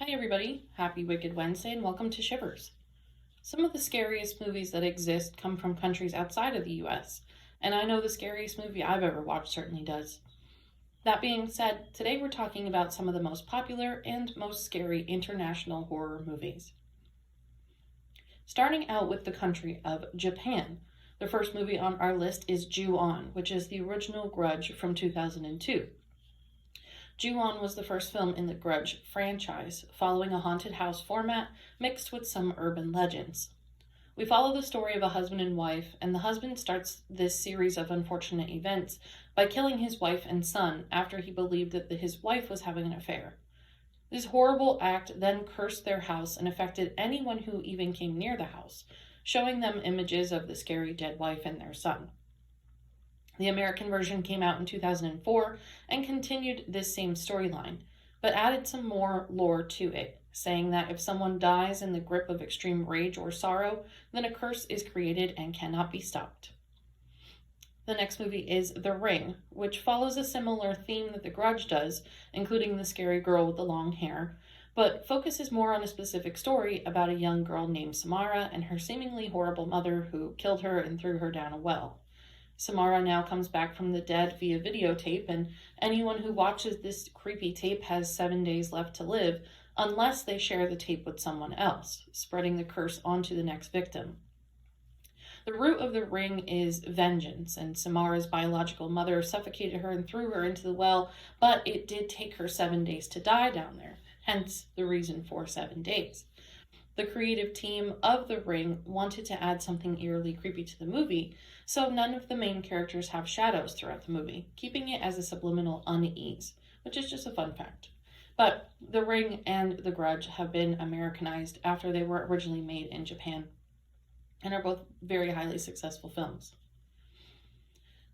Hi everybody, happy Wicked Wednesday and welcome to Shivers. Some of the scariest movies that exist come from countries outside of the US, and I know the scariest movie I've ever watched certainly does. That being said, today we're talking about some of the most popular and most scary international horror movies. Starting out with the country of Japan, the first movie on our list is Ju-On, which is the original Grudge from 2002. Ju-On was the first film in the Grudge franchise, following a haunted house format mixed with some urban legends. We follow the story of a husband and wife, and the husband starts this series of unfortunate events by killing his wife and son after he believed that his wife was having an affair. This horrible act then cursed their house and affected anyone who even came near the house, showing them images of the scary dead wife and their son. The American version came out in 2004 and continued this same storyline, but added some more lore to it, saying that if someone dies in the grip of extreme rage or sorrow, then a curse is created and cannot be stopped. The next movie is The Ring, which follows a similar theme that The Grudge does, including the scary girl with the long hair, but focuses more on a specific story about a young girl named Samara and her seemingly horrible mother who killed her and threw her down a well. Samara now comes back from the dead via videotape, and anyone who watches this creepy tape has 7 days left to live unless they share the tape with someone else, spreading the curse onto the next victim. The root of The Ring is vengeance, and Samara's biological mother suffocated her and threw her into the well, but it did take her 7 days to die down there, hence the reason for 7 days. The creative team of The Ring wanted to add something eerily creepy to the movie, so none of the main characters have shadows throughout the movie, keeping it as a subliminal unease, which is just a fun fact. But The Ring and The Grudge have been Americanized after they were originally made in Japan, and are both very highly successful films.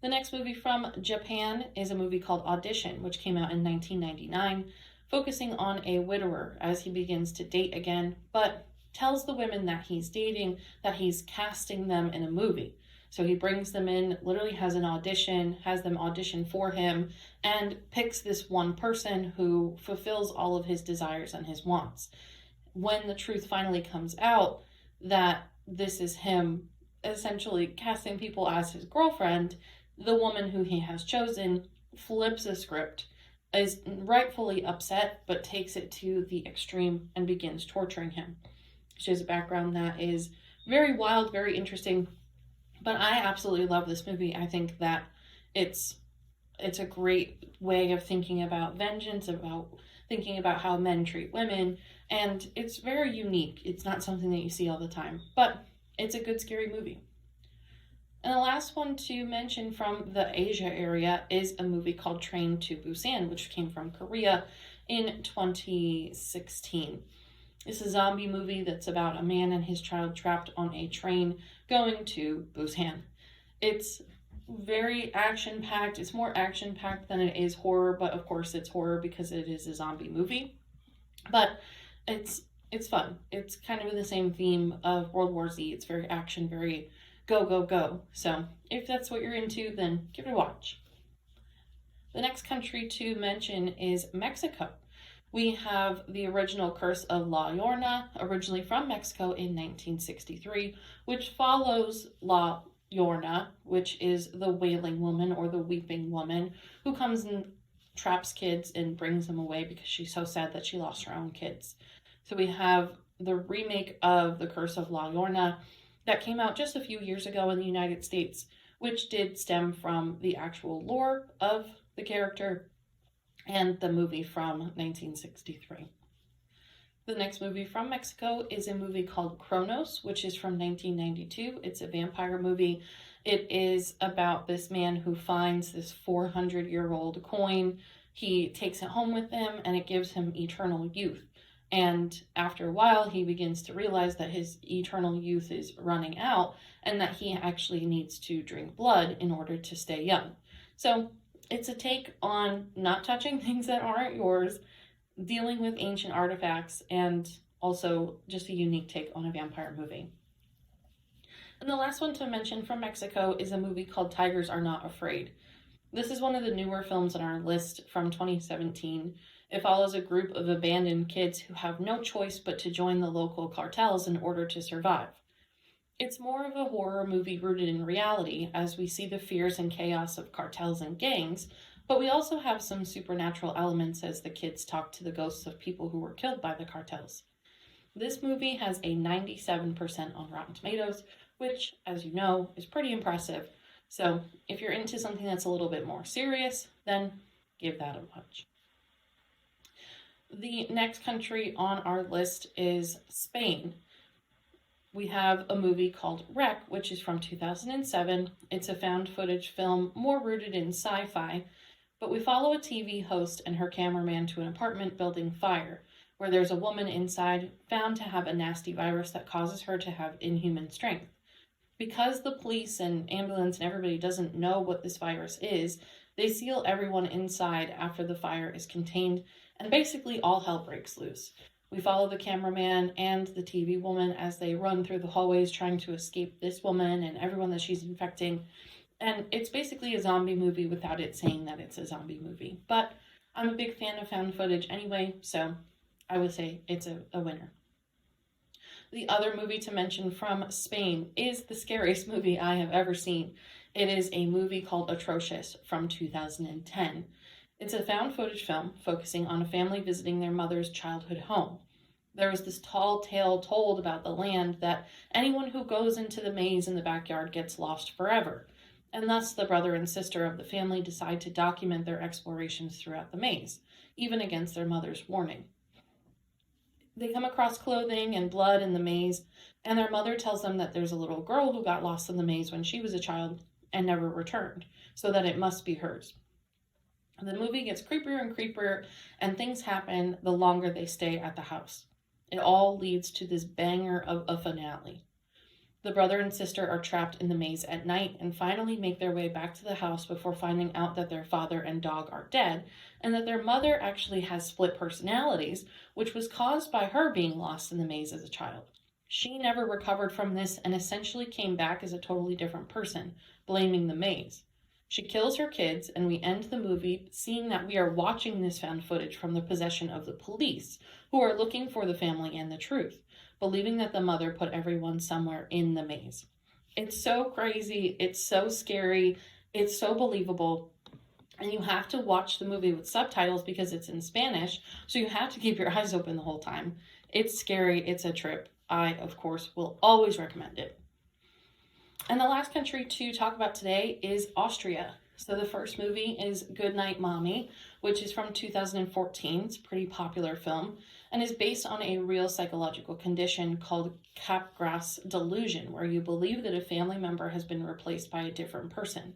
The next movie from Japan is a movie called Audition, which came out in 1999, focusing on a widower as he begins to date again, but tells the women that he's dating that he's casting them in a movie. So he brings them in, literally has an audition, has them audition for him, and picks this one person who fulfills all of his desires and his wants. When the truth finally comes out that this is him essentially casting people as his girlfriend, the woman who he has chosen flips the script, is rightfully upset, but takes it to the extreme and begins torturing him. She has a background that is very wild, very interesting, but I absolutely love this movie. I think that it's a great way of thinking about vengeance, about thinking about how men treat women, and it's very unique. It's not something that you see all the time, but it's a good scary movie. And the last one to mention from the Asia area is a movie called Train to Busan, which came from Korea in 2016. It's a zombie movie that's about a man and his child trapped on a train going to Busan. It's very action-packed. It's more action-packed than it is horror, but of course it's horror because it is a zombie movie. But it's fun. It's kind of in the same theme of World War Z. It's very action, very go, go, go. So if that's what you're into, then give it a watch. The next country to mention is Mexico. We have the original Curse of La Llorona, originally from Mexico in 1963, which follows La Llorona, which is the wailing woman or the weeping woman who comes and traps kids and brings them away because she's so sad that she lost her own kids. So we have the remake of The Curse of La Llorona that came out just a few years ago in the United States, which did stem from the actual lore of the character and the movie from 1963. The next movie from Mexico is a movie called Kronos, which is from 1992. It's a vampire movie. It is about this man who finds this 400-year-old coin. He takes it home with him, and it gives him eternal youth. And after a while, he begins to realize that his eternal youth is running out, and that he actually needs to drink blood in order to stay young. So it's a take on not touching things that aren't yours, dealing with ancient artifacts, and also just a unique take on a vampire movie. And the last one to mention from Mexico is a movie called Tigers Are Not Afraid. This is one of the newer films on our list from 2017. It follows a group of abandoned kids who have no choice but to join the local cartels in order to survive. It's more of a horror movie rooted in reality, as we see the fears and chaos of cartels and gangs, but we also have some supernatural elements as the kids talk to the ghosts of people who were killed by the cartels. This movie has a 97% on Rotten Tomatoes, which, as you know, is pretty impressive. So if you're into something that's a little bit more serious, then give that a watch. The next country on our list is Spain. We have a movie called Wreck, which is from 2007. It's a found footage film more rooted in sci-fi, but we follow a TV host and her cameraman to an apartment building fire, where there's a woman inside found to have a nasty virus that causes her to have inhuman strength. Because the police and ambulance and everybody doesn't know what this virus is, they seal everyone inside after the fire is contained, and basically all hell breaks loose. We follow the cameraman and the TV woman as they run through the hallways trying to escape this woman and everyone that she's infecting. And it's basically a zombie movie without it saying that it's a zombie movie. But I'm a big fan of found footage anyway, so I would say it's a winner. The other movie to mention from Spain is the scariest movie I have ever seen. It is a movie called Atrocious from 2010. It's a found footage film focusing on a family visiting their mother's childhood home. There was this tall tale told about the land that anyone who goes into the maze in the backyard gets lost forever, and thus the brother and sister of the family decide to document their explorations throughout the maze, even against their mother's warning. They come across clothing and blood in the maze, and their mother tells them that there's a little girl who got lost in the maze when she was a child and never returned, so that it must be hers. The movie gets creepier and creepier, and things happen the longer they stay at the house. It all leads to this banger of a finale. The brother and sister are trapped in the maze at night and finally make their way back to the house before finding out that their father and dog are dead, and that their mother actually has split personalities, which was caused by her being lost in the maze as a child. She never recovered from this and essentially came back as a totally different person, blaming the maze. She kills her kids, and we end the movie seeing that we are watching this found footage from the possession of the police, who are looking for the family and the truth, believing that the mother put everyone somewhere in the maze. It's so crazy, it's so scary, it's so believable, and you have to watch the movie with subtitles because it's in Spanish, so you have to keep your eyes open the whole time. It's scary, it's a trip. I, of course, will always recommend it. And the last country to talk about today is Austria. So the first movie is Goodnight Mommy, which is from 2014. It's a pretty popular film and is based on a real psychological condition called Capgras delusion, where you believe that a family member has been replaced by a different person.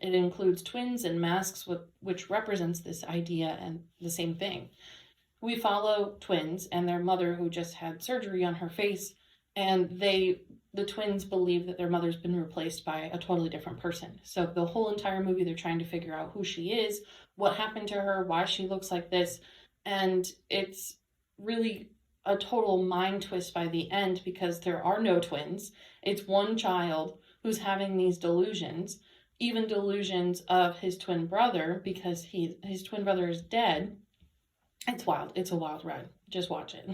It includes twins and masks, which represents this idea and the same thing. We follow twins and their mother, who just had surgery on her face, and the twins believe that their mother's been replaced by a totally different person. So the whole entire movie, they're trying to figure out who she is, what happened to her, why she looks like this, and it's really a total mind twist by the end because there are no twins. It's one child who's having these delusions, even delusions of his twin brother because his twin brother is dead. It's wild. It's a wild ride. Just watch it.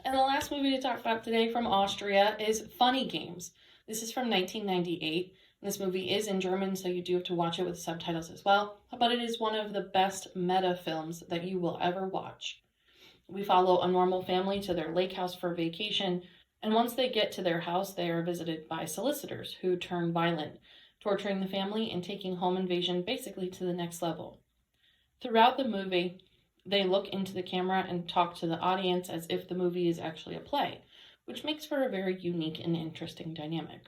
And the last movie to talk about today from Austria is Funny Games. This is from 1998. This movie is in German, so you do have to watch it with subtitles as well, but it is one of the best meta films that you will ever watch. We follow a normal family to their lake house for vacation, and once they get to their house, they are visited by solicitors who turn violent, torturing the family and taking home invasion basically to the next level. Throughout the movie, they look into the camera and talk to the audience as if the movie is actually a play, which makes for a very unique and interesting dynamic.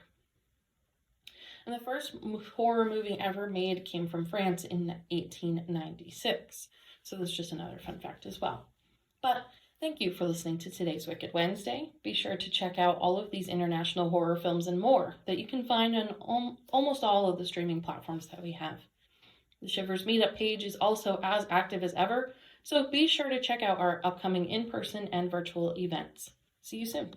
And the first horror movie ever made came from France in 1896. So that's just another fun fact as well. But thank you for listening to today's Wicked Wednesday. Be sure to check out all of these international horror films and more that you can find on almost all of the streaming platforms that we have. The Shivers Meetup page is also as active as ever, so be sure to check out our upcoming in-person and virtual events. See you soon.